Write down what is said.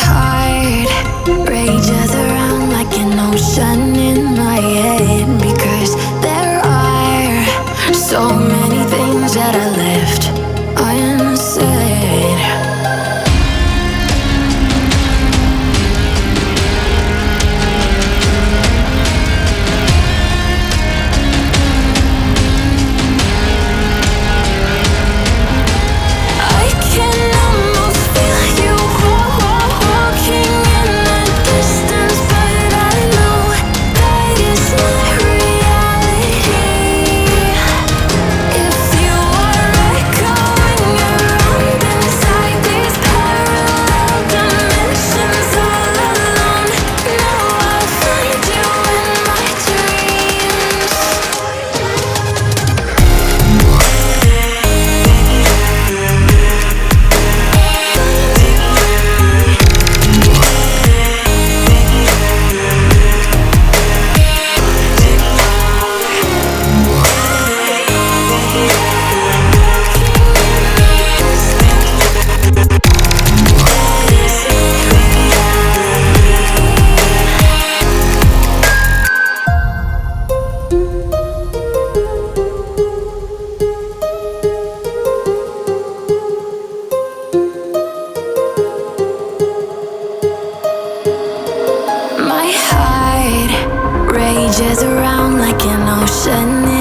heart rages around like an ocean in my head, because there are so many things that I left unsaid. I can almost feel you walking in the distance, but I know that is not reality. If you are echoing around inside these parallel dimensions all alone, now I'll find you in my dreams. My heart rages around like an ocean